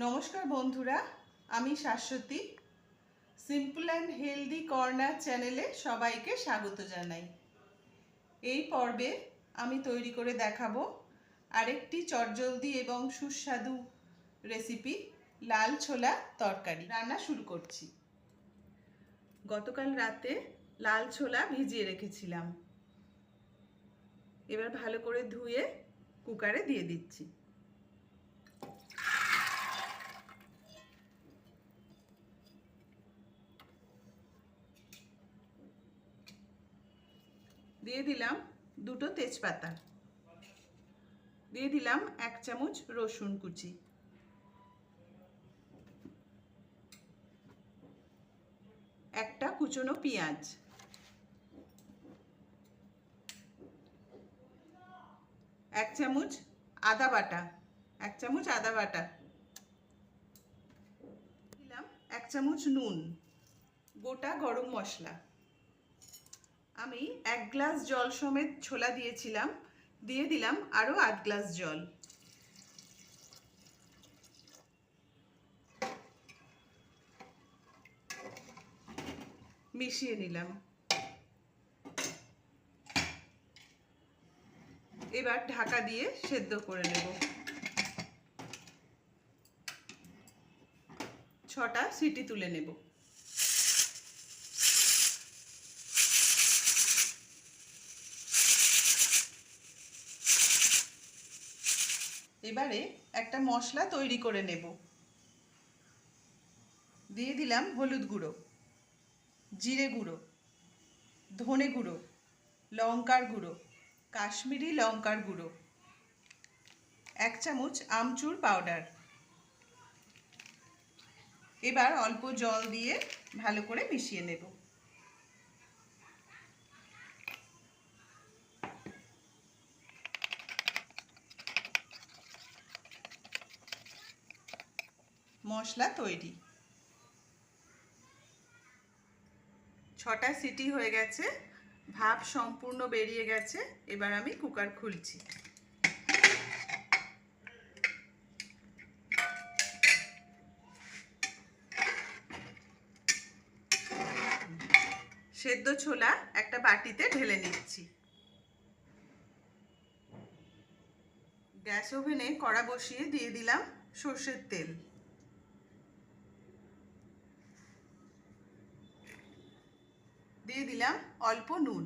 নমস্কার বন্ধুরা, আমি Shashwati. Simple and healthy corner চ্যানেলে সবাইকে স্বাগত জানাই। এই পর্বে আমি তৈরি করে দেখাবো আরেকটি চটজলদি এবং সুস্বাদু রেসিপি, লাল ছোলা তরকারি। রান্না শুরু করছি। গতকাল রাতে লাল ছোলা ভিজিয়ে রেখেছিলাম। এবার ভালো করে ধুয়ে কুকারে দিয়ে দিচ্ছি। দিয়ে দিলাম দুটো তেজপাতা, দিয়ে দিলাম 1 চামচ রসুন কুচি, একটা কুচনো পেঁয়াজ, 1 চামচ আদা বাটা, 1 চামচ আদা বাটা, দিলাম 1 চামচ নুন, গোটা গরম মশলা। আমি 1 গ্লাস জল সমেত ছোলা দিয়েছিলাম, দিয়ে দিলাম আরও 8 গ্লাস জল। মিশিয়ে নিলাম। এবার ঢাকা দিয়ে সেদ্ধ করে নেব। 6টা সিটি তুলে নেব। এবারে একটা মশলা তৈরি করে নেব। দিয়ে দিলাম হলুদ গুঁড়ো, জিরে গুঁড়ো, ধনে গুঁড়ো, লঙ্কার গুঁড়ো, কাশ্মীরি লঙ্কার গুঁড়ো, 1 চামচ আমচুর পাউডার। এবার অল্প জল দিয়ে ভালো করে মিশিয়ে নেব। মশলা তৈরি। 6টা সিটি হয়ে গেছে, ভাপ সম্পূর্ণ বেরিয়ে গেছে। এবার আমি কুকার খুলছি। সেদ্ধ ছোলা একটা বাটিতে ঢেলে নিচ্ছি। গ্যাস ওভেনে কড়া বসিয়ে দিয়ে দিলাম সর্ষের তেল। দিয়ে দিলাম অল্প নুন।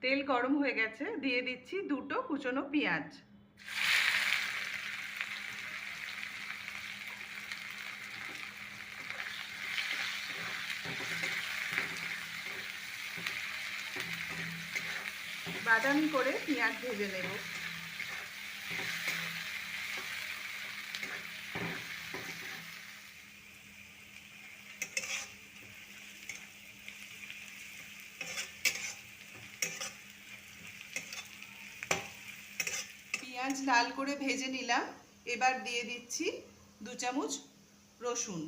তেল গরম হয়ে গেছে, দিয়ে দিচ্ছি দুটো কুচনো পেঁয়াজ। বাদামি করে পেঁয়াজ ভেজে নেব। পেঁয়াজ লাল করে ভেজে নিলাম। এবার দিয়ে দিচ্ছি 2 চামচ রসুন,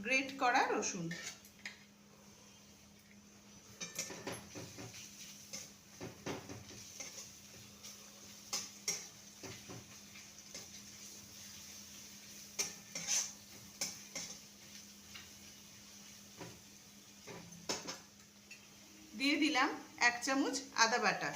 গ্রেট করা রসুন। দিয়ে দিলাম 1 চামচ আদা বাটা।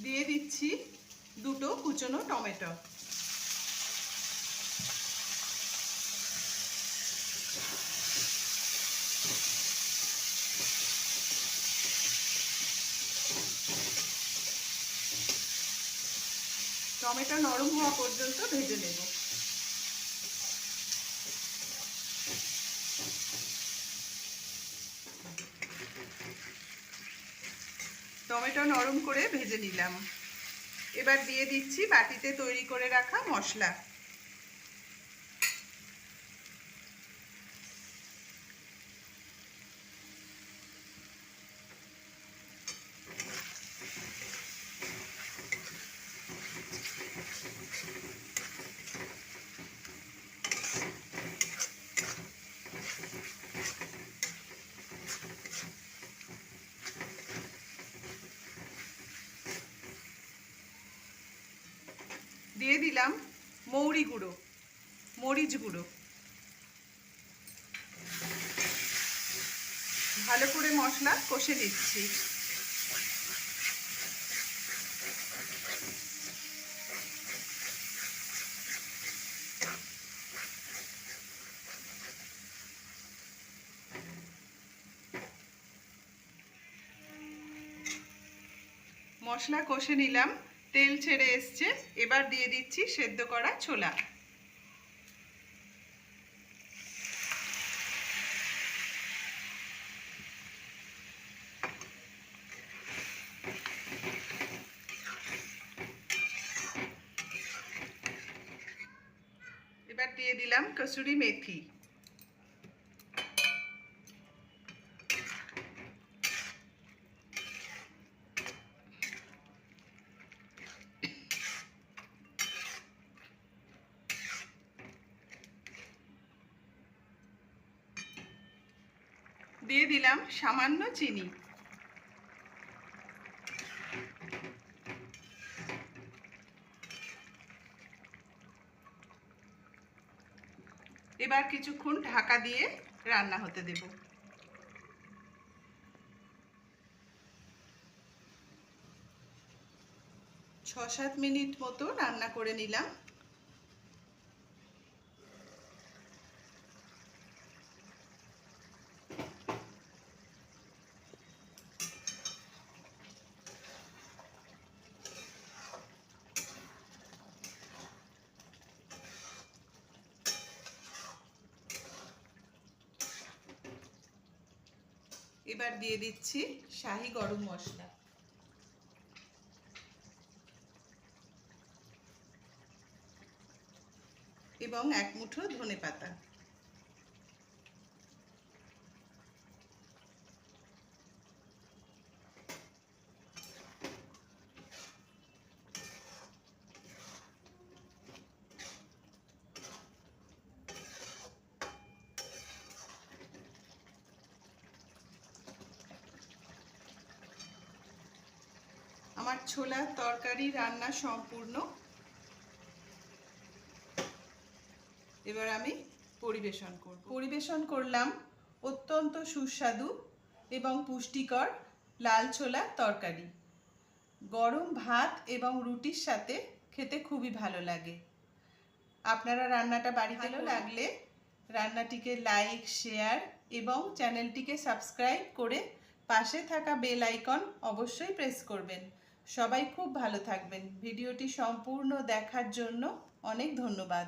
দিয়ে দিচ্ছি দুটো কুচনো টমেটো। টমেটো নরম হওয়া পর্যন্ত ভেজে নেব। টমেটো নরম করে ভেজে নিলাম। এবার দিয়ে দিচ্ছি বাটিতে তৈরি করে রাখা মশলা। দিলাম মৌরি গুঁড়ো, মরিচ গুঁড়ো। ভালো করে মশলা কষে নিচ্ছি। মশলা কষে নিলাম, তেল ছেড়ে এসছে। এবার দিয়ে দিচ্ছি সেদ্ধ করা ছোলা। এবার দিয়ে দিলাম কসুরি মেথি। দিয়ে দিলাম সামান্য চিনি। এবার কিছুক্ষণ ঢাকা দিয়ে রান্না হতে দেব। ৬-৭ মিনিট মতো রান্না করে নিলাম। এবার দিয়ে দিচ্ছি শাহি গরম মশলা। এবং ১ মুঠো ধনেপাতা। আমার ছোলার তরকারি রান্না সম্পূর্ণ। এবার আমি পরিবেশন করলাম অত্যন্ত সুস্বাদু এবং পুষ্টিকর লাল ছোলার তরকারি। গরম ভাত এবং রুটির সাথে খেতে খুবই ভালো লাগে। আপনারা রান্নাটা বাড়িতে ভালো লাগলে রান্নাটিকে লাইক, শেয়ার এবং চ্যানেলটিকে সাবস্ক্রাইব করে পাশে থাকা বেল আইকন অবশ্যই প্রেস করবেন। সবাই খুব ভালো থাকবেন। ভিডিওটি সম্পূর্ণ দেখার জন্য অনেক ধন্যবাদ।